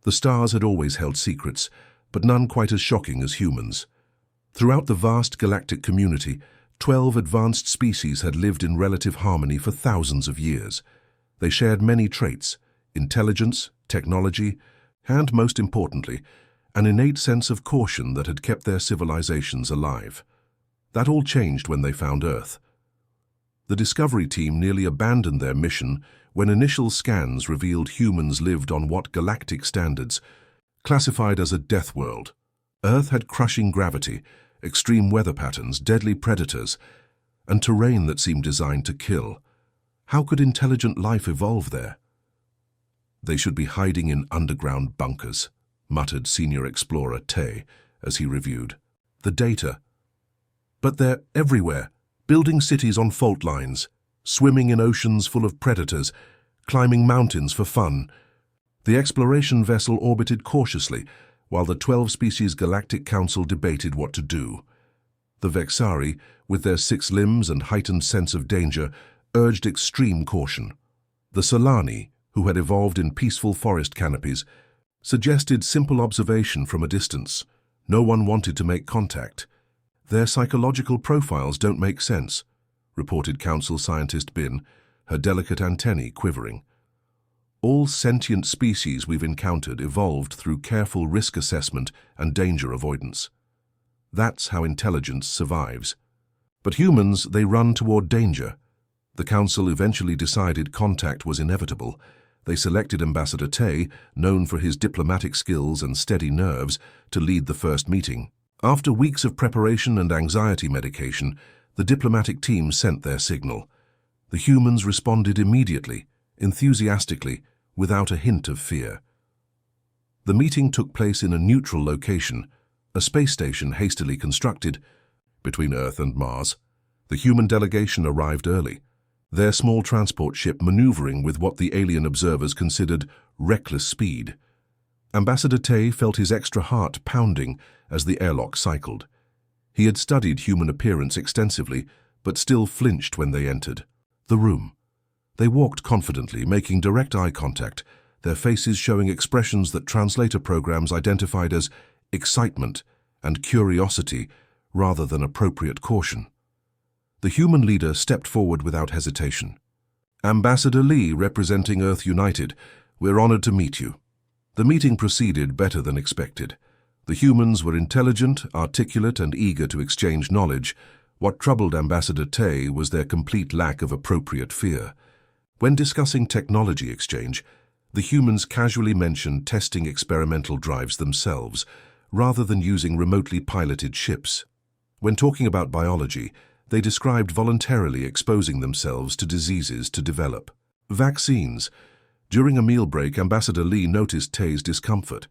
The stars had always held secrets, but none quite as shocking as humans. Throughout the vast galactic community, 12 advanced species had lived in relative harmony for thousands of years. They shared many traits: intelligence, technology, and, most importantly, an innate sense of caution that had kept their civilizations alive. That all changed when they found Earth. The Discovery team nearly abandoned their mission when initial scans revealed humans lived on what galactic standards classified as a death world. Earth had crushing gravity, extreme weather patterns, deadly predators, and terrain that seemed designed to kill. How could intelligent life evolve there? "They should be hiding in underground bunkers," muttered senior explorer Tay as he reviewed the data. "But they're everywhere, building cities on fault lines, swimming in oceans full of predators, climbing mountains for fun." The exploration vessel orbited cautiously while the 12-species Galactic Council debated what to do. The Vexari, with their 6 limbs and heightened sense of danger, urged extreme caution. The Solani, who had evolved in peaceful forest canopies, suggested simple observation from a distance. No one wanted to make contact. "Their psychological profiles don't make sense," reported Council Scientist Bin, her delicate antennae quivering. "All sentient species we've encountered evolved through careful risk assessment and danger avoidance. That's how intelligence survives. But humans, they run toward danger." The Council eventually decided contact was inevitable. They selected Ambassador Tay, known for his diplomatic skills and steady nerves, to lead the first meeting. After weeks of preparation and anxiety medication, the diplomatic team sent their signal. The humans responded immediately, enthusiastically, without a hint of fear. The meeting took place in a neutral location, a space station hastily constructed between Earth and Mars. The human delegation arrived early, their small transport ship maneuvering with what the alien observers considered reckless speed. Ambassador Tay felt his extra heart pounding as the airlock cycled. He had studied human appearance extensively, but still flinched when they entered the room. They walked confidently, making direct eye contact, their faces showing expressions that translator programs identified as excitement and curiosity rather than appropriate caution. The human leader stepped forward without hesitation. "Ambassador Lee, representing Earth United, we're honored to meet you." The meeting proceeded better than expected. The humans were intelligent, articulate, and eager to exchange knowledge. What troubled Ambassador Tay was their complete lack of appropriate fear. When discussing technology exchange, the humans casually mentioned testing experimental drives themselves, rather than using remotely piloted ships. When talking about biology, they described voluntarily exposing themselves to diseases to develop vaccines. During a meal break, Ambassador Lee noticed Tay's discomfort.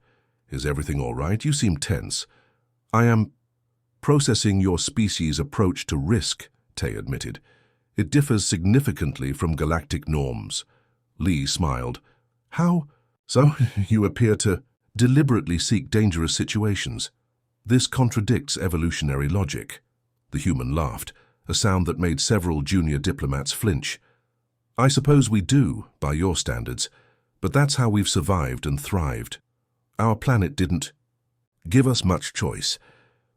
"Is everything all right? You seem tense." "I am processing your species' approach to risk," Tay admitted. "It differs significantly from galactic norms." Lee smiled. "How? So you appear to deliberately seek dangerous situations. This contradicts evolutionary logic." The human laughed, a sound that made several junior diplomats flinch. "I suppose we do, by your standards, but that's how we've survived and thrived. Our planet didn't give us much choice."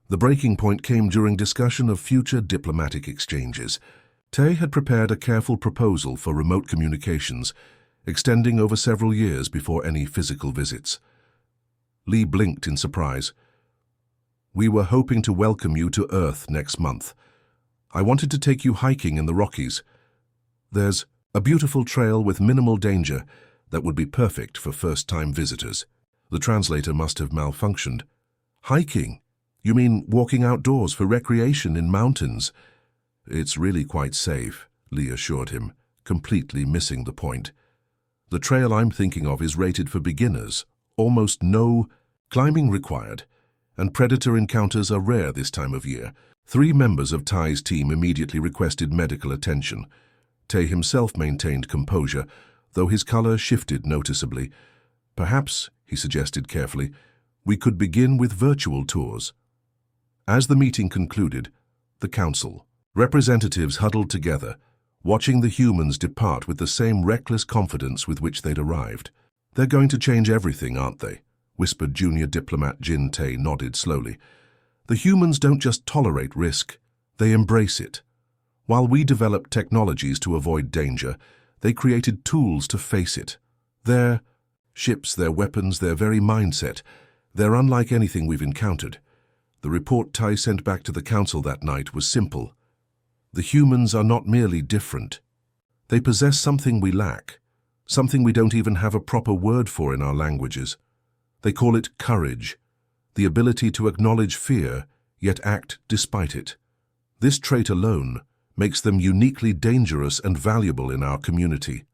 The breaking point came during discussion of future diplomatic exchanges. Tay had prepared a careful proposal for remote communications, extending over several years before any physical visits. Lee blinked in surprise. "We were hoping to welcome you to Earth next month. I wanted to take you hiking in the Rockies. There's a beautiful trail with minimal danger that would be perfect for first-time visitors." The translator must have malfunctioned. "Hiking? You mean walking outdoors for recreation in mountains?" "It's really quite safe," Lee assured him, completely missing the point. "The trail I'm thinking of is rated for beginners. Almost no climbing required, and predator encounters are rare this time of year." 3 members of Tay's team immediately requested medical attention. Tay himself maintained composure, though his color shifted noticeably. "Perhaps," he suggested carefully, "we could begin with virtual tours." As the meeting concluded, the council representatives huddled together, watching the humans depart with the same reckless confidence with which they'd arrived. "They're going to change everything, aren't they?" whispered junior diplomat Jin Tae nodded slowly. The humans don't just tolerate risk, they embrace it. While we developed technologies to avoid danger, they created tools to face it. Their ships, their weapons, their very mindset, they're unlike anything we've encountered. The report Tai sent back to the council that night was simple. The humans are not merely different. They possess something we lack, something we don't even have a proper word for in our languages. They call it courage, the ability to acknowledge fear, yet act despite it. This trait alone makes them uniquely dangerous and valuable in our community.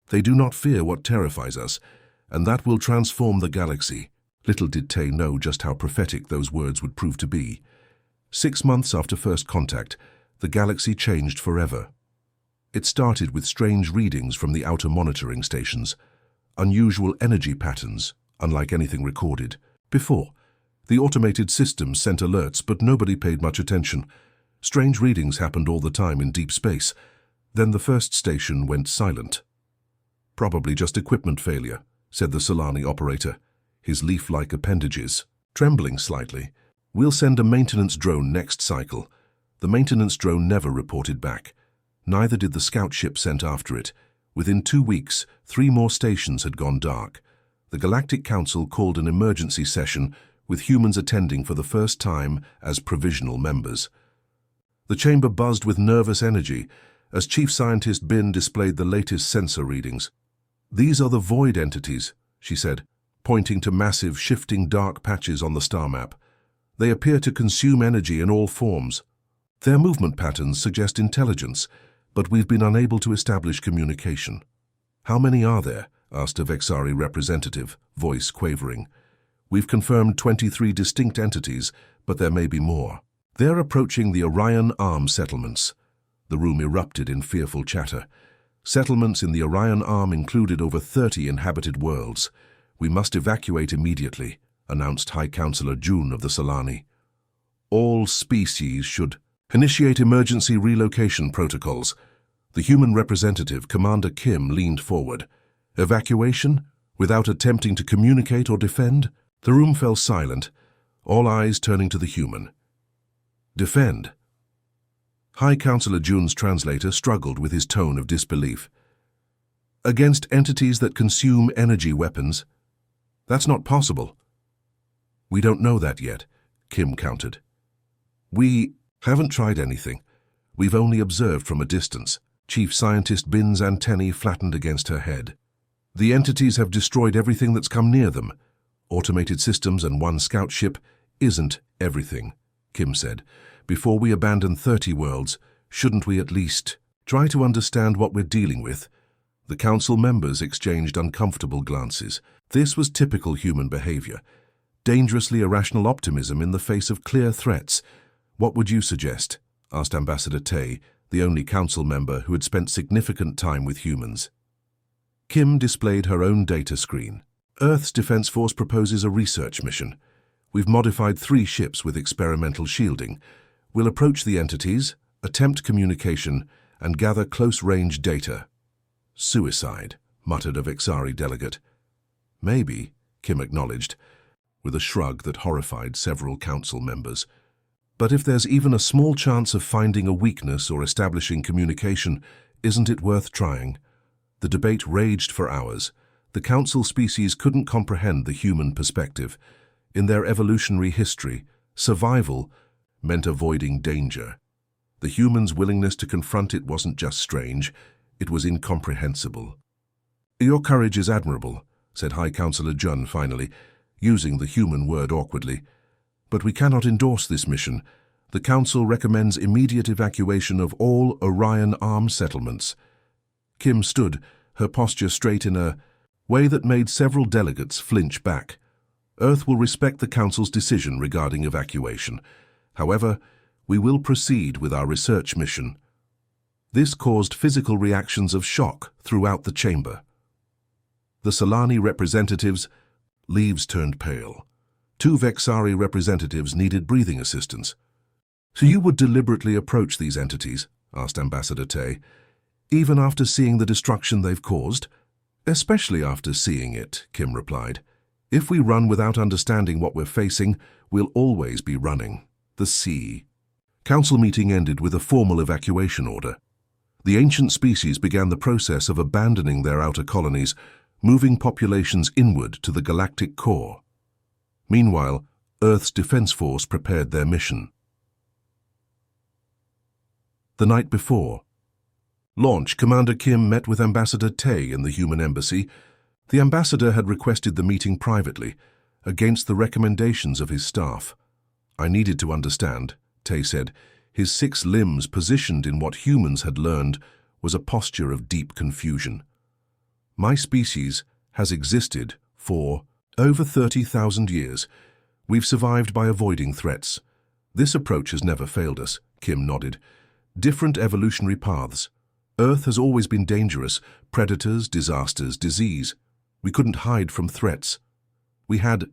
They do not fear what terrifies us, and that will transform the galaxy. Little did Tae know just how prophetic those words would prove to be. 6 months after first contact, the galaxy changed forever. It started with strange readings from the outer monitoring stations, unusual energy patterns, unlike anything recorded before. The automated systems sent alerts, but nobody paid much attention. Strange readings happened all the time in deep space. Then the first station went silent. "Probably just equipment failure," said the Solani operator, his leaf-like appendages trembling slightly. "We'll send a maintenance drone next cycle." The maintenance drone never reported back. Neither did the scout ship sent after it. Within 2 weeks, 3 more stations had gone dark. The Galactic Council called an emergency session, with humans attending for the first time as provisional members. The chamber buzzed with nervous energy as Chief Scientist Bin displayed the latest sensor readings. "These are the void entities," she said, pointing to massive, shifting dark patches on the star map. "They appear to consume energy in all forms. Their movement patterns suggest intelligence, but we've been unable to establish communication." "How many are there?" asked a Vexari representative, voice quavering. "We've confirmed 23 distinct entities, but there may be more. They're approaching the Orion Arm settlements." The room erupted in fearful chatter. Settlements in the Orion Arm included over 30 inhabited worlds. "We must evacuate immediately," announced High Counselor Jun of the Solani. "All species should initiate emergency relocation protocols." The human representative, Commander Kim, leaned forward. "Evacuation? Without attempting to communicate or defend?" The room fell silent, all eyes turning to the human. "Defend." High Counselor Jun's translator struggled with his tone of disbelief. "Against entities that consume energy weapons? That's not possible." "We don't know that yet," Kim countered. "We haven't tried anything. We've only observed from a distance." Chief Scientist Bin's antennae flattened against her head. "The entities have destroyed everything that's come near them. Automated systems and 1 scout ship isn't everything," Kim said. "Before we abandon 30 worlds, shouldn't we at least try to understand what we're dealing with?" The council members exchanged uncomfortable glances. This was typical human behavior, dangerously irrational optimism in the face of clear threats. "What would you suggest?" asked Ambassador Tae, the only council member who had spent significant time with humans. Kim displayed her own data screen. "Earth's Defense Force proposes a research mission. We've modified 3 ships with experimental shielding. We'll approach the entities, attempt communication, and gather close-range data." "Suicide," muttered a Vexari delegate. "Maybe," Kim acknowledged, with a shrug that horrified several council members. "But if there's even a small chance of finding a weakness or establishing communication, isn't it worth trying?" The debate raged for hours. The council species couldn't comprehend the human perspective. In their evolutionary history, survival meant avoiding danger. The humans' willingness to confront it wasn't just strange, it was incomprehensible. "Your courage is admirable," said High Counselor Jun finally, using the human word awkwardly. "But we cannot endorse this mission. The Council recommends immediate evacuation of all Orion Arm settlements." Kim stood, her posture straight in a way that made several delegates flinch back. "Earth will respect the Council's decision regarding evacuation. However, we will proceed with our research mission." This caused physical reactions of shock throughout the chamber. The Solani representatives' leaves turned pale. 2 Vexari representatives needed breathing assistance. "So you would deliberately approach these entities?" asked Ambassador Tae. "Even after seeing the destruction they've caused?" "Especially after seeing it," Kim replied. If we run without understanding what we're facing, we'll always be running. The sea. Council meeting ended with a formal evacuation order. The ancient species began the process of abandoning their outer colonies, moving populations inward to the galactic core. Meanwhile, Earth's Defense Force prepared their mission. The night before. Launch Commander Kim met with Ambassador Tay in the human embassy. The ambassador had requested the meeting privately, against the recommendations of his staff. "I needed to understand," Tay said. His 6 limbs positioned in what humans had learned was a posture of deep confusion. "My species has existed for over 30,000 years. We've survived by avoiding threats. This approach has never failed us," Kim nodded. "Different evolutionary paths. Earth has always been dangerous, predators, disasters, disease. We couldn't hide from threats. We had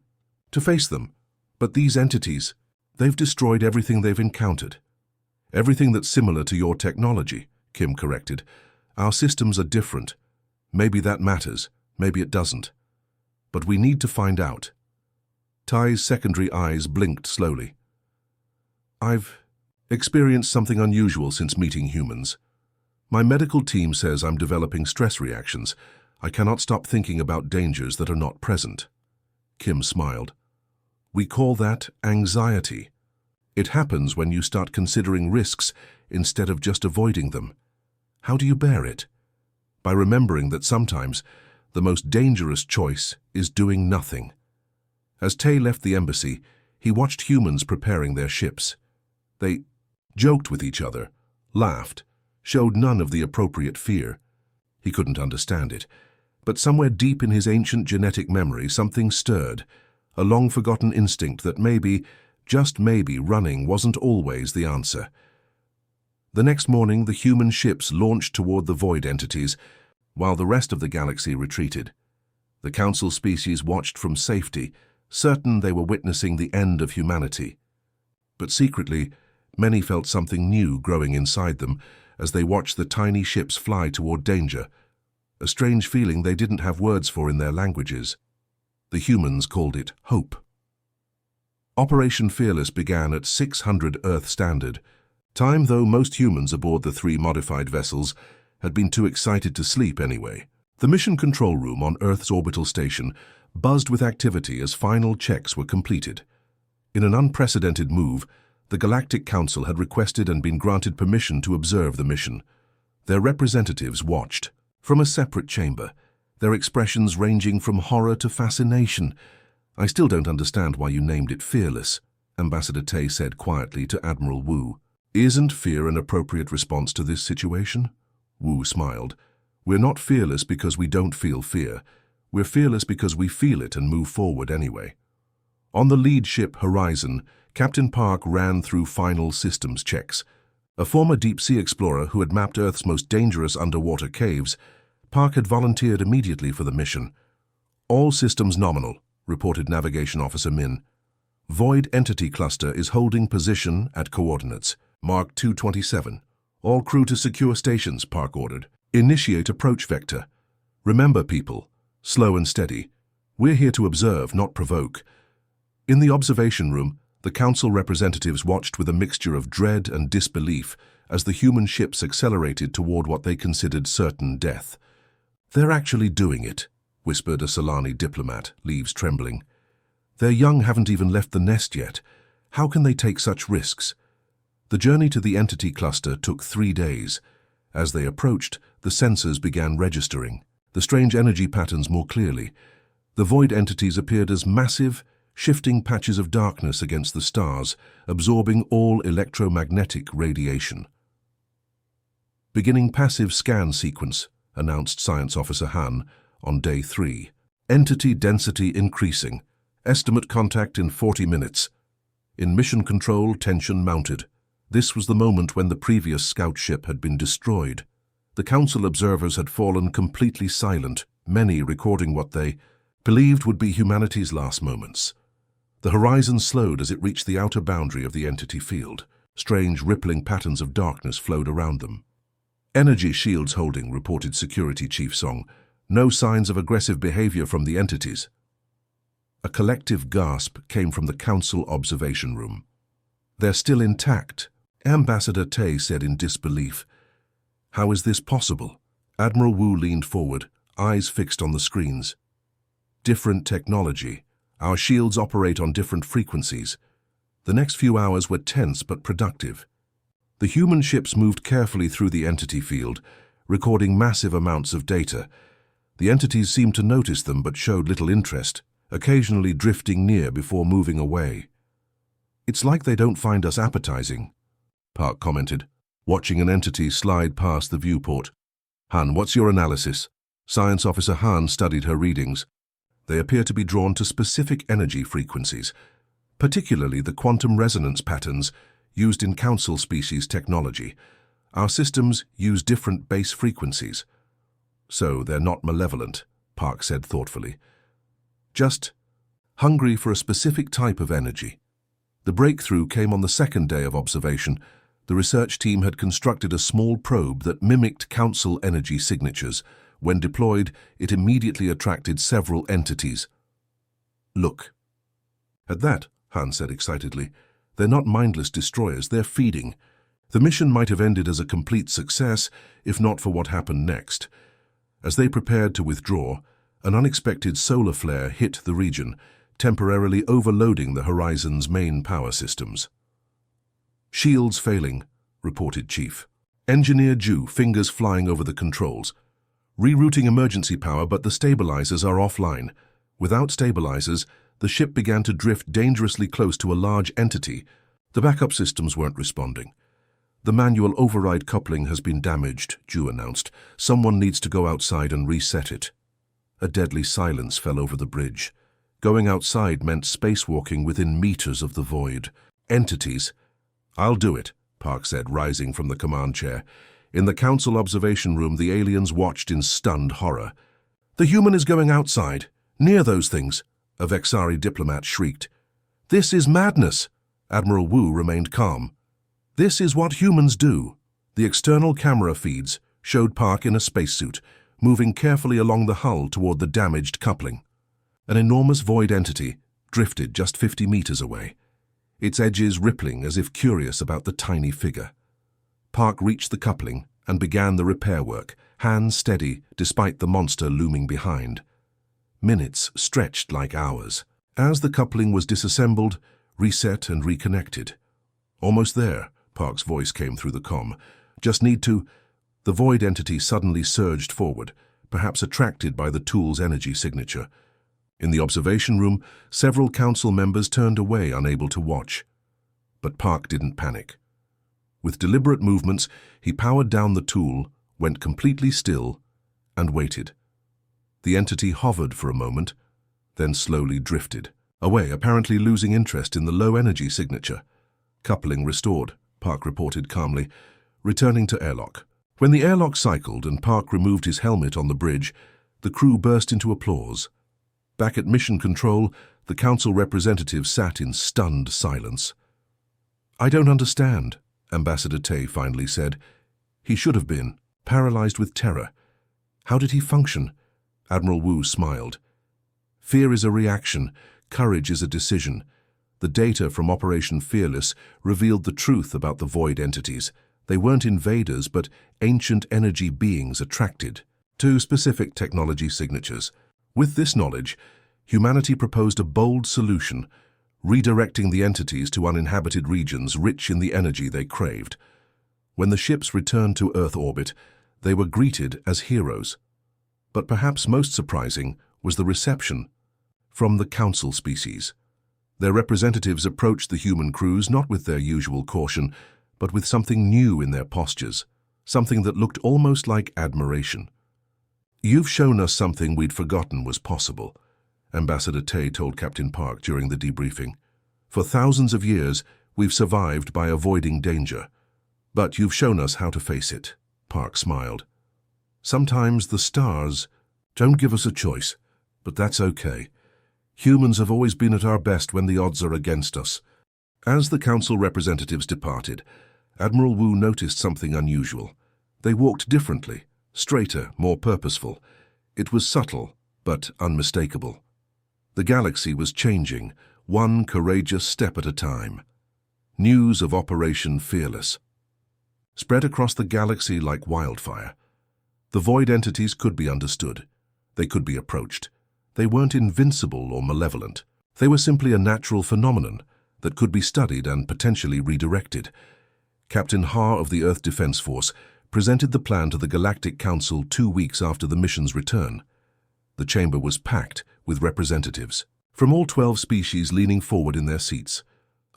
to face them. But these entities, they've destroyed everything they've encountered. Everything that's similar to your technology," Kim corrected. "Our systems are different. Maybe that matters, maybe it doesn't. But we need to find out." Ty's secondary eyes blinked slowly. "I've experienced something unusual since meeting humans. My medical team says I'm developing stress reactions. I cannot stop thinking about dangers that are not present." Kim smiled. "We call that anxiety. It happens when you start considering risks instead of just avoiding them. How do you bear it? By remembering that sometimes the most dangerous choice is doing nothing." As Tay left the embassy, he watched humans preparing their ships. They joked with each other, laughed, showed none of the appropriate fear. He couldn't understand it, but somewhere deep in his ancient genetic memory something stirred, a long-forgotten instinct that maybe, just maybe, running wasn't always the answer. The next morning, the human ships launched toward the void entities, while the rest of the galaxy retreated. The Council species watched from safety, certain they were witnessing the end of humanity. But secretly, many felt something new growing inside them as they watched the tiny ships fly toward danger, a strange feeling they didn't have words for in their languages. The humans called it hope. Operation Fearless began at 600 Earth Standard time, though most humans aboard the 3 modified vessels had been too excited to sleep anyway. The mission control room on Earth's orbital station buzzed with activity as final checks were completed. In an unprecedented move, the Galactic Council had requested and been granted permission to observe the mission. Their representatives watched from a separate chamber, their expressions ranging from horror to fascination. "I still don't understand why you named it Fearless," Ambassador Tay said quietly to Admiral Wu. "Isn't fear an appropriate response to this situation?" Wu smiled. "We're not fearless because we don't feel fear. We're fearless because we feel it and move forward anyway." On the lead ship Horizon, Captain Park ran through final systems checks. A former deep-sea explorer who had mapped Earth's most dangerous underwater caves, Park had volunteered immediately for the mission. "All systems nominal," reported Navigation Officer Min. "Void Entity Cluster is holding position at coordinates Mark 227. All crew to secure stations," Park ordered. "Initiate approach vector. Remember, people, slow and steady. We're here to observe, not provoke." In the observation room, the Council representatives watched with a mixture of dread and disbelief as the human ships accelerated toward what they considered certain death. "They're actually doing it," whispered a Solani diplomat, leaves trembling. "Their young haven't even left the nest yet. How can they take such risks?" The journey to the entity cluster took 3 days. As they approached, the sensors began registering the strange energy patterns more clearly. The void entities appeared as massive, shifting patches of darkness against the stars, absorbing all electromagnetic radiation. "Beginning passive scan sequence," announced Science Officer Han on day 3. "Entity density increasing. Estimate contact in 40 minutes. In mission control, tension mounted." This was the moment when the previous scout ship had been destroyed. The Council observers had fallen completely silent, many recording what they believed would be humanity's last moments. The horizon slowed as it reached the outer boundary of the entity field. Strange rippling patterns of darkness flowed around them. "Energy shields holding," reported Security Chief Song. "No signs of aggressive behavior from the entities." A collective gasp came from the Council observation room. "They're still intact," Ambassador Tay said in disbelief. "How is this possible?" Admiral Wu leaned forward, eyes fixed on the screens. "Different technology. Our shields operate on different frequencies." The next few hours were tense but productive. The human ships moved carefully through the entity field, recording massive amounts of data. The entities seemed to notice them but showed little interest, occasionally drifting near before moving away. "It's like they don't find us appetizing," Park commented, watching an entity slide past the viewport. "Han, what's your analysis?" Science Officer Han studied her readings. "They appear to be drawn to specific energy frequencies, particularly the quantum resonance patterns used in Council species technology. Our systems use different base frequencies." "So they're not malevolent," Park said thoughtfully. "Just hungry for a specific type of energy." The breakthrough came on the second day of observation. The research team had constructed a small probe that mimicked Council energy signatures. When deployed, it immediately attracted several entities. "Look." At that, Han said excitedly, "they're not mindless destroyers, they're feeding." The mission might have ended as a complete success if not for what happened next. As they prepared to withdraw, an unexpected solar flare hit the region, temporarily overloading the Horizon's main power systems. "Shields failing," reported Chief. Engineer Ju, fingers flying over the controls. "Rerouting emergency power, but the stabilizers are offline." Without stabilizers, the ship began to drift dangerously close to a large entity. The backup systems weren't responding. "The manual override coupling has been damaged," Ju announced. "Someone needs to go outside and reset it." A deadly silence fell over the bridge. Going outside meant spacewalking within meters of the void. "Entities." "I'll do it," Park said, rising from the command chair. In the Council observation room, the aliens watched in stunned horror. "The human is going outside, near those things," a Vexari diplomat shrieked. "This is madness." Admiral Wu remained calm. "This is what humans do." The external camera feeds showed Park in a spacesuit, moving carefully along the hull toward the damaged coupling. An enormous void entity drifted just 50 meters away, its edges rippling as if curious about the tiny figure. Park reached the coupling and began the repair work, hands steady despite the monster looming behind. Minutes stretched like hours. As the coupling was disassembled, reset and reconnected. "Almost there," Park's voice came through the comm. "Just need to—" The void entity suddenly surged forward, perhaps attracted by the tool's energy signature. In the observation room, several council members turned away, unable to watch. But Park didn't panic. With deliberate movements, he powered down the tool, went completely still, and waited. The entity hovered for a moment, then slowly drifted away, apparently losing interest in the low energy signature. "Coupling restored," Park reported calmly, returning to airlock. When the airlock cycled and Park removed his helmet on the bridge, the crew burst into applause. Back at Mission Control, the Council representative sat in stunned silence. "I don't understand," Ambassador Tay finally said. "He should have been, paralyzed with terror. How did he function?" Admiral Wu smiled. "Fear is a reaction, courage is a decision. The data from Operation Fearless revealed the truth about the void entities. They weren't invaders, but ancient energy beings attracted to specific technology signatures. With this knowledge, humanity proposed a bold solution, redirecting the entities to uninhabited regions rich in the energy they craved. When the ships returned to Earth orbit, they were greeted as heroes. But perhaps most surprising was the reception from the Council species. Their representatives approached the human crews not with their usual caution, but with something new in their postures, something that looked almost like admiration. "You've shown us something we'd forgotten was possible," Ambassador Tay told Captain Park during the debriefing. "For thousands of years, we've survived by avoiding danger. But you've shown us how to face it," Park smiled. "Sometimes the stars don't give us a choice, but that's okay. Humans have always been at our best when the odds are against us." As the Council representatives departed, Admiral Wu noticed something unusual. They walked differently, straighter, more purposeful. It was subtle, but unmistakable. The galaxy was changing, one courageous step at a time. News of Operation Fearless spread across the galaxy like wildfire. The void entities could be understood. They could be approached. They weren't invincible or malevolent. They were simply a natural phenomenon that could be studied and potentially redirected. Captain Ha of the Earth Defense Force presented the plan to the Galactic Council 2 weeks after the mission's return. The chamber was packed with representatives from all 12 species leaning forward in their seats.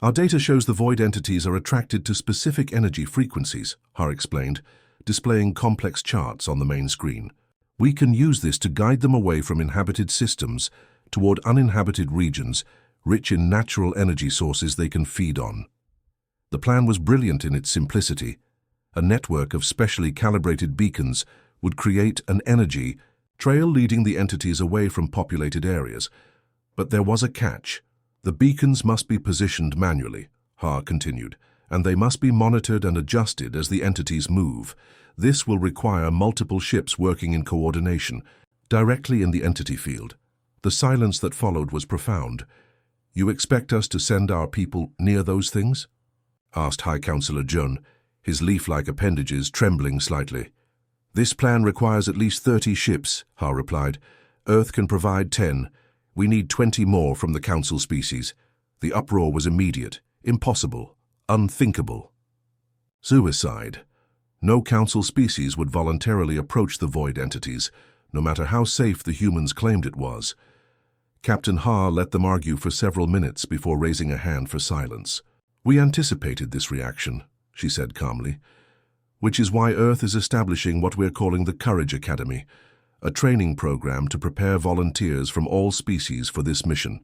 Our data shows the void entities are attracted to specific energy frequencies, Ha explained, displaying complex charts on the main screen. We can use this to guide them away from inhabited systems toward uninhabited regions rich in natural energy sources they can feed on. The plan was brilliant in its simplicity. A network of specially calibrated beacons would create an energy trail leading the entities away from populated areas. But there was a catch. The beacons must be positioned manually, Ha continued, and they must be monitored and adjusted as the entities move. This will require multiple ships working in coordination, directly in the entity field. The silence that followed was profound. "You expect us to send our people near those things?" asked High Counselor Jun, his leaf-like appendages trembling slightly. "This plan requires at least 30 ships," Ha replied. "Earth can provide 10. We need 20 more from the Council species." The uproar was immediate, impossible, unthinkable. Suicide. No Council species would voluntarily approach the void entities, no matter how safe the humans claimed it was. Captain Ha let them argue for several minutes before raising a hand for silence. "We anticipated this reaction," she said calmly, "which is why Earth is establishing what we're calling the Courage Academy, a training program to prepare volunteers from all species for this mission."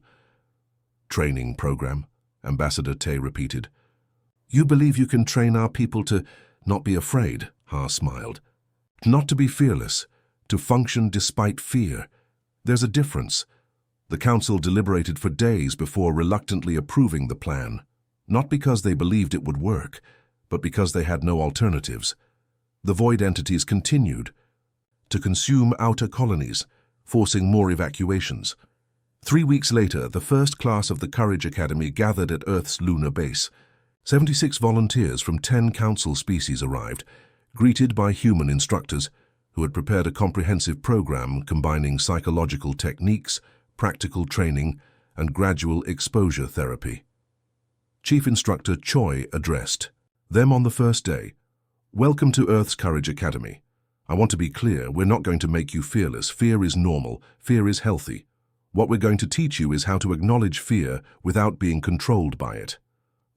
"Training program?" Ambassador Tay repeated. "You believe you can train our people to not be afraid?" Ha smiled. "Not to be fearless, to function despite fear. There's a difference." The Council deliberated for days before reluctantly approving the plan, not because they believed it would work, but because they had no alternatives. The void entities continued to consume outer colonies, forcing more evacuations. 3 weeks later, the first class of the Courage Academy gathered at Earth's lunar base. 76 volunteers from 10 Council species arrived, greeted by human instructors who had prepared a comprehensive program combining psychological techniques, practical training, and gradual exposure therapy. Chief Instructor Choi addressed them on the first day. "Welcome to Earth's Courage Academy. I want to be clear, we're not going to make you fearless. Fear is normal. Fear is healthy. What we're going to teach you is how to acknowledge fear without being controlled by it."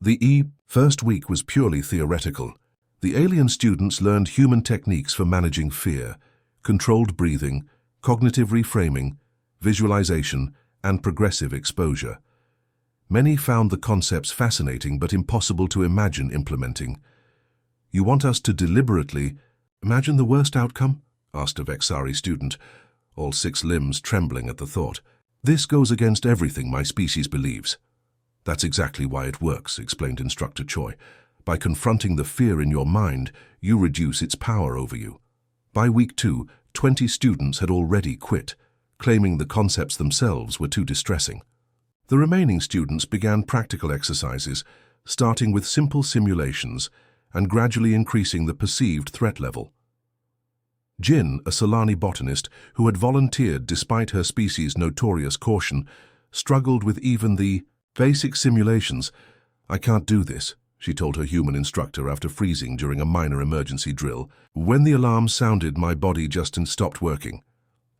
The first week was purely theoretical. The alien students learned human techniques for managing fear, controlled breathing, cognitive reframing, visualization, and progressive exposure. Many found the concepts fascinating but impossible to imagine implementing. "You want us to deliberately imagine the worst outcome?" asked a Vexari student, all 6 limbs trembling at the thought. "This goes against everything my species believes." "That's exactly why it works," explained Instructor Choi. "By confronting the fear in your mind, you reduce its power over you." By week 2, 20 students had already quit, claiming the concepts themselves were too distressing. The remaining students began practical exercises, starting with simple simulations and gradually increasing the perceived threat level. Jin, a Solani botanist who had volunteered despite her species' notorious caution, struggled with even the basic simulations. "I can't do this," she told her human instructor after freezing during a minor emergency drill. "When the alarm sounded, my body just stopped working."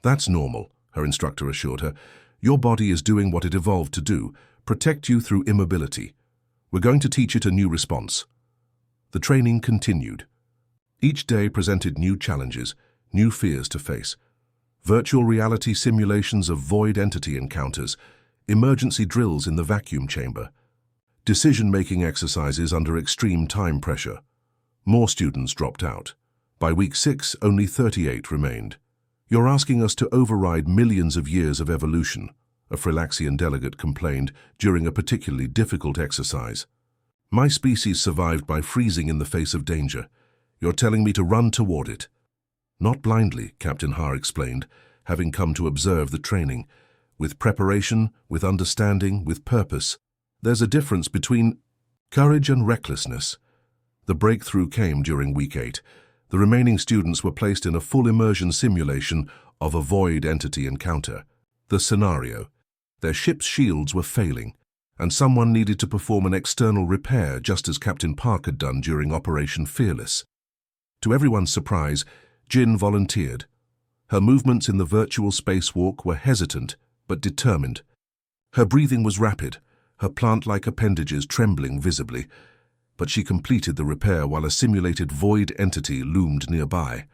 "That's normal," her instructor assured her. "Your body is doing what it evolved to do, protect you through immobility. We're going to teach it a new response." The training continued. Each day presented new challenges, new fears to face. Virtual reality simulations of void entity encounters, emergency drills in the vacuum chamber, decision-making exercises under extreme time pressure. More students dropped out. By week 6, only 38 remained. "You're asking us to override millions of years of evolution," a Frilaxian delegate complained during a particularly difficult exercise. "My species survived by freezing in the face of danger. You're telling me to run toward it." "Not blindly," Captain Ha explained, having come to observe the training. with preparation, with understanding, with purpose. There's a difference between courage and recklessness. The breakthrough came during week 8. The remaining students were placed in a full immersion simulation of a void entity encounter. The scenario: their ship's shields were failing, and someone needed to perform an external repair just as Captain Park had done during Operation Fearless. To everyone's surprise, Jin volunteered. Her movements in the virtual spacewalk were hesitant but determined. Her breathing was rapid, her plant-like appendages trembling visibly, but she completed the repair while a simulated void entity loomed nearby.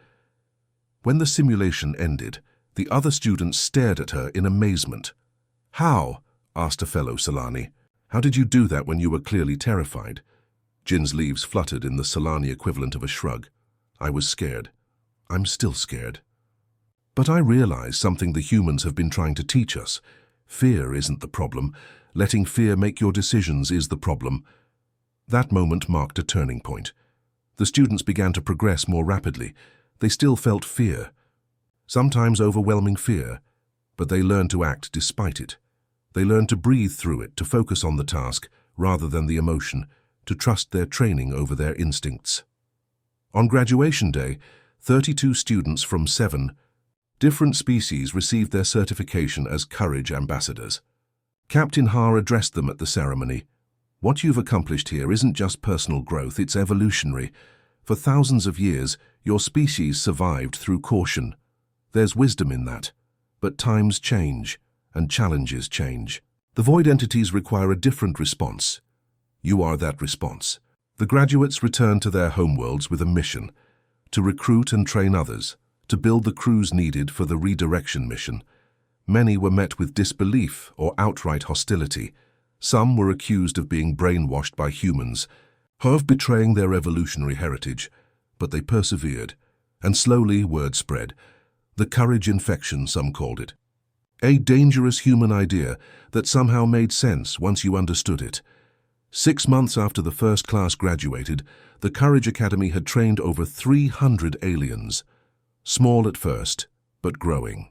When the simulation ended, the other students stared at her in amazement. "How?" asked a fellow Solani. "How did you do that when you were clearly terrified?" Jin's leaves fluttered in the Solani equivalent of a shrug. "I was scared. I'm still scared. But I realize something the humans have been trying to teach us. Fear isn't the problem. Letting fear make your decisions is the problem." That moment marked a turning point. The students began to progress more rapidly. They still felt fear, sometimes overwhelming fear, but they learned to act despite it. They learned to breathe through it, to focus on the task rather than the emotion, to trust their training over their instincts. On graduation day, 32 students from 7 different species received their certification as Courage Ambassadors. Captain Ha addressed them at the ceremony. "What you've accomplished here isn't just personal growth, it's evolutionary. For thousands of years, your species survived through caution. There's wisdom in that. But times change, and challenges change. The void entities require a different response. You are that response." The graduates returned to their homeworlds with a mission: to recruit and train others, to build the crews needed for the redirection mission. Many were met with disbelief or outright hostility. Some were accused of being brainwashed by humans, of betraying their evolutionary heritage, but they persevered, and slowly word spread. The courage infection, some called it. A dangerous human idea that somehow made sense once you understood it. 6 months after the first class graduated, the Courage Academy had trained over 300 aliens. Small at first, but growing.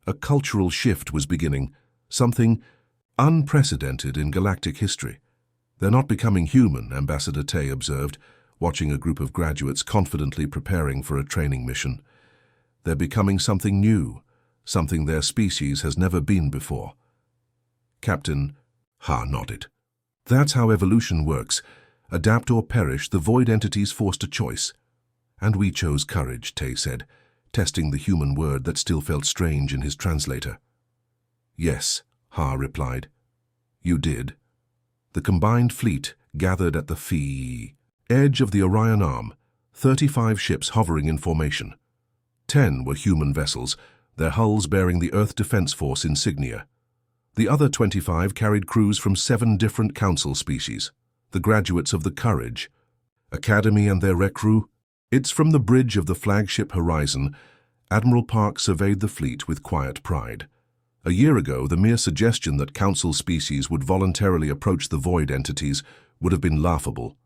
A cultural shift was beginning, something unprecedented in galactic history. "They're not becoming human," Ambassador Tay observed, watching a group of graduates confidently preparing for a training mission. "They're becoming something new, something their species has never been before." Captain Ha nodded. "That's how evolution works. Adapt or perish, the void entities forced a choice. And we chose courage," Tay said, testing the human word that still felt strange in his translator. "Yes," Ha replied. "You did." The combined fleet gathered at the edge of the Orion Arm, 35 ships hovering in formation. 10 were human vessels, their hulls bearing the Earth Defense Force insignia. The other 25 carried crews from 7 different council species, the graduates of the Courage Academy and their recrew. It's from the bridge of the flagship Horizon, Admiral Park surveyed the fleet with quiet pride. A year ago, the mere suggestion that council species would voluntarily approach the void entities would have been laughable.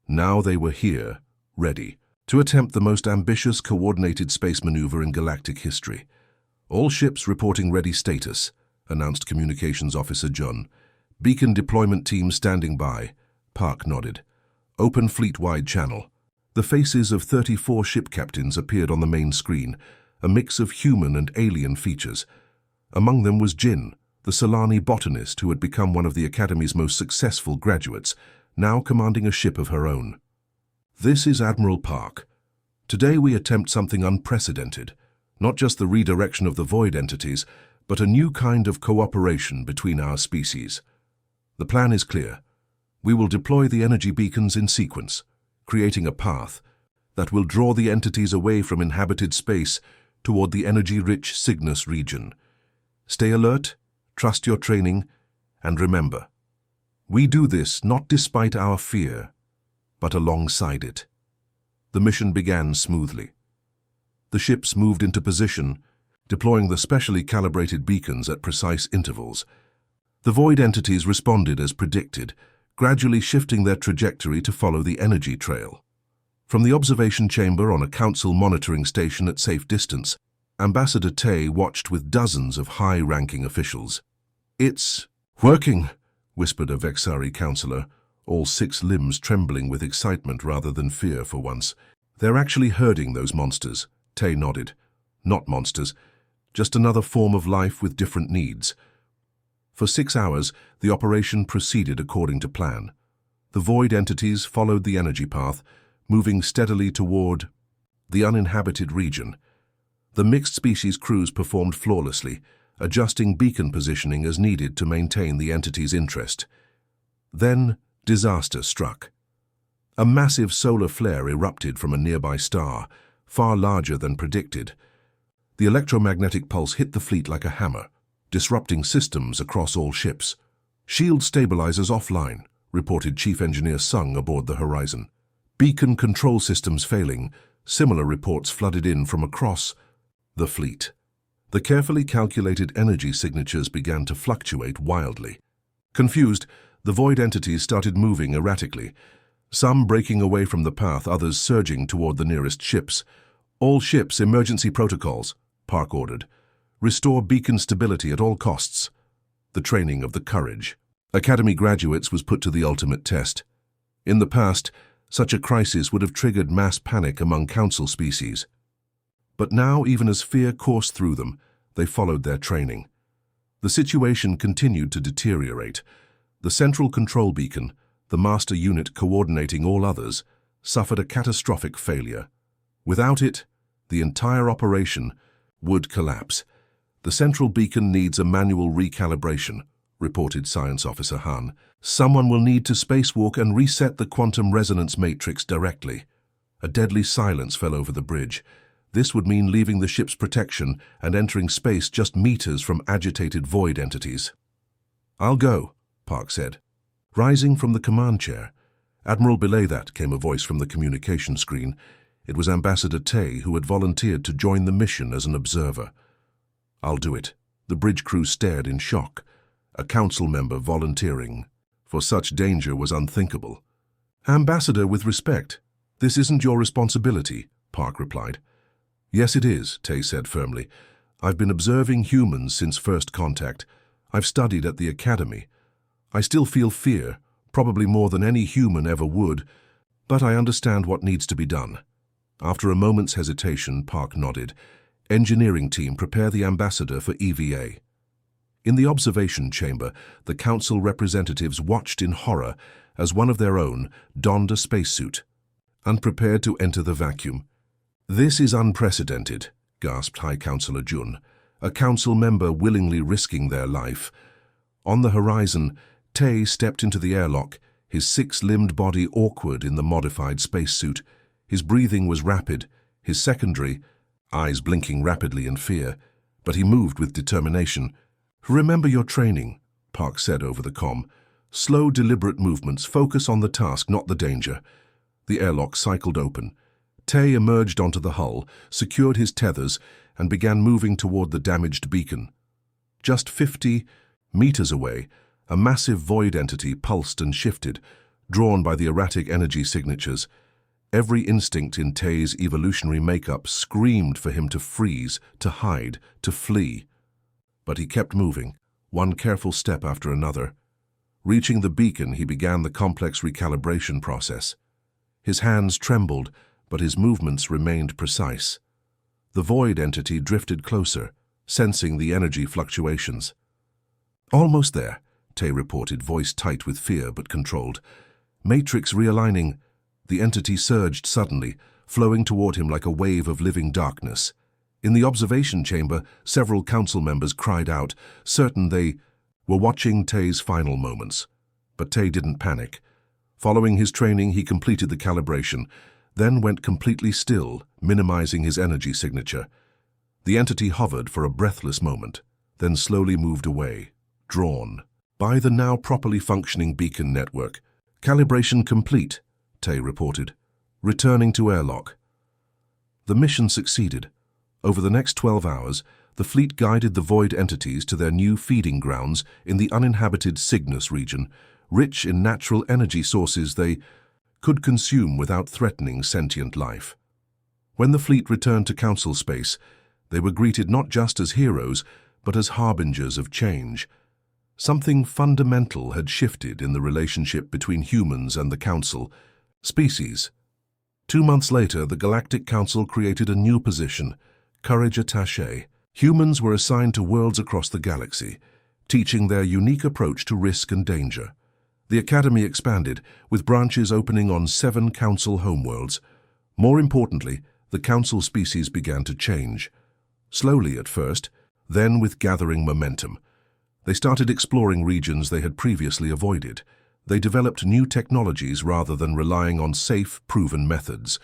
Now they were here, ready, to attempt the most ambitious coordinated space maneuver in galactic history. "All ships reporting ready status," announced Communications Officer John. "Beacon deployment team standing by." Park nodded. "Open fleet-wide channel." The faces of 34 ship captains appeared on the main screen, a mix of human and alien features. Among them was Jin, the Solani botanist who had become one of the Academy's most successful graduates, now commanding a ship of her own. "This is Admiral Park. Today we attempt something unprecedented, not just the redirection of the void entities, but a new kind of cooperation between our species. The plan is clear. We will deploy the energy beacons in sequence, creating a path that will draw the entities away from inhabited space toward the energy-rich Cygnus region. Stay alert, trust your training, and remember, we do this not despite our fear, but alongside it." The mission began smoothly. The ships moved into position, deploying the specially calibrated beacons at precise intervals. The void entities responded as predicted, gradually shifting their trajectory to follow the energy trail. From the observation chamber on a council monitoring station at safe distance, Ambassador Tay watched with dozens of high-ranking officials. "It's working," whispered a Vexari counselor, all 6 limbs trembling with excitement rather than fear for once. "They're actually herding those monsters," Tay nodded. "Not monsters, just another form of life with different needs." For 6 hours, the operation proceeded according to plan. The void entities followed the energy path, moving steadily toward the uninhabited region. The mixed-species crews performed flawlessly, adjusting beacon positioning as needed to maintain the entity's interest. Then, disaster struck. A massive solar flare erupted from a nearby star, far larger than predicted. The electromagnetic pulse hit the fleet like a hammer, disrupting systems across all ships. "Shield stabilizers offline," reported Chief Engineer Sung aboard the Horizon. "Beacon control systems failing." Similar reports flooded in from across the fleet. The carefully calculated energy signatures began to fluctuate wildly. Confused, the void entities started moving erratically, some breaking away from the path, others surging toward the nearest ships. "All ships, emergency protocols," Park ordered. "Restore beacon stability at all costs." The training of the courage. Academy graduates was put to the ultimate test. In the past, such a crisis would have triggered mass panic among council species. But now, even as fear coursed through them, they followed their training. The situation continued to deteriorate. The central control beacon, the master unit coordinating all others, suffered a catastrophic failure. Without it, the entire operation would collapse. "The central beacon needs a manual recalibration," reported Science Officer Han. "Someone will need to spacewalk and reset the quantum resonance matrix directly." A deadly silence fell over the bridge. This would mean leaving the ship's protection and entering space just meters from agitated void entities. "I'll go," Park said. Rising from the command chair, "Admiral, belay that," came a voice from the communication screen. It was Ambassador Tay, who had volunteered to join the mission as an observer. "I'll do it." The bridge crew stared in shock. A council member volunteering for such danger was unthinkable. "Ambassador, with respect, this isn't your responsibility," Park replied. "Yes, it is," Tay said firmly. "I've been observing humans since first contact. I've studied at the Academy. I still feel fear, probably more than any human ever would, but I understand what needs to be done." After a moment's hesitation, Park nodded. "Engineering team, prepare the ambassador for EVA." In the observation chamber, the council representatives watched in horror as one of their own donned a spacesuit, unprepared to enter the vacuum. "This is unprecedented," gasped High Councillor Jun, a council member willingly risking their life. On the horizon, Tay stepped into the airlock, his 6-limbed body awkward in the modified spacesuit. His breathing was rapid, his secondary, eyes blinking rapidly in fear, but he moved with determination. "Remember your training," Park said over the comm. "Slow, deliberate movements, focus on the task, not the danger." The airlock cycled open. Tay emerged onto the hull, secured his tethers, and began moving toward the damaged beacon. Just 50 meters away, a massive void entity pulsed and shifted, drawn by the erratic energy signatures. Every instinct in Tay's evolutionary makeup screamed for him to freeze, to hide, to flee. But he kept moving, one careful step after another. Reaching the beacon, he began the complex recalibration process. His hands trembled, but his movements remained precise. The void entity drifted closer, sensing the energy fluctuations. "Almost there," Tay reported, voice tight with fear but controlled. "Matrix realigning." The entity surged suddenly, flowing toward him like a wave of living darkness. In the observation chamber, several council members cried out, certain they were watching Tay's final moments. But Tay didn't panic. Following his training, he completed the calibration, then went completely still, minimizing his energy signature. The entity hovered for a breathless moment, then slowly moved away, drawn by the now properly functioning beacon network. "Calibration complete," Tay reported, returning to airlock. The mission succeeded. Over the next 12 hours, the fleet guided the void entities to their new feeding grounds in the uninhabited Cygnus region, rich in natural energy sources they could consume without threatening sentient life. When the fleet returned to council space, They were greeted not just as heroes, but as harbingers of change. Something fundamental had shifted in the relationship between humans and the Council, species. 2 months later, the Galactic Council created a new position, Courage Attaché. Humans were assigned to worlds across the galaxy, teaching their unique approach to risk and danger. The Academy expanded, with branches opening on 7 Council homeworlds. More importantly, the Council species began to change. Slowly at first, then with gathering momentum. They started exploring regions they had previously avoided. They developed new technologies rather than relying on safe, proven methods.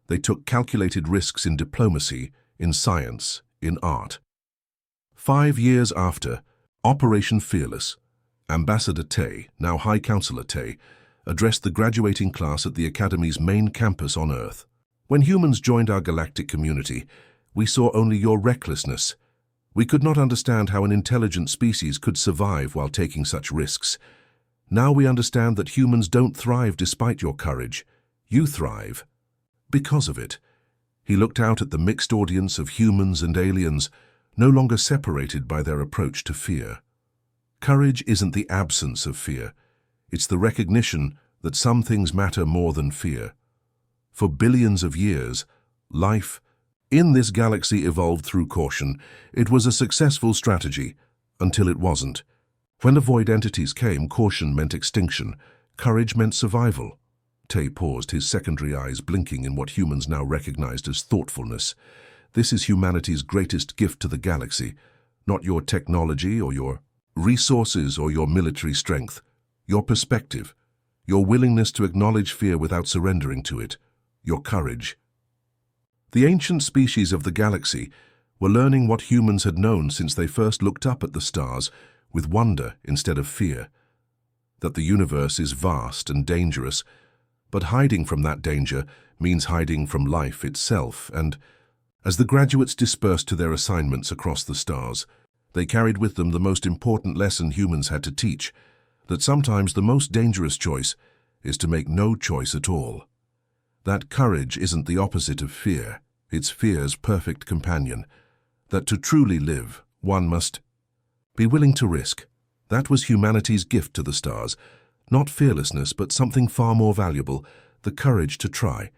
They took calculated risks in diplomacy, in science, in art. 5 years after, Operation Fearless, Ambassador Tay, now High Counselor Tay, addressed the graduating class at the Academy's main campus on Earth. When humans joined our galactic community, we saw only your recklessness. We could not understand how an intelligent species could survive while taking such risks. Now we understand that humans don't thrive despite your courage. You thrive because of it. He looked out at the mixed audience of humans and aliens, no longer separated by their approach to fear. Courage isn't the absence of fear. It's the recognition that some things matter more than fear. For billions of years, life in this galaxy evolved through caution. It was a successful strategy, until it wasn't. When the void entities came, caution meant extinction. Courage meant survival. Tay paused, his secondary eyes blinking in what humans now recognized as thoughtfulness. This is humanity's greatest gift to the galaxy. Not your technology or your resources or your military strength. Your perspective. Your willingness to acknowledge fear without surrendering to it. Your courage. The ancient species of the galaxy were learning what humans had known since they first looked up at the stars with wonder instead of fear. That the universe is vast and dangerous, but hiding from that danger means hiding from life itself. And as the graduates dispersed to their assignments across the stars, they carried with them the most important lesson humans had to teach, that sometimes the most dangerous choice is to make no choice at all. That courage isn't the opposite of fear, it's fear's perfect companion. That to truly live, one must be willing to risk. That was humanity's gift to the stars. Not fearlessness, but something far more valuable, the courage to try.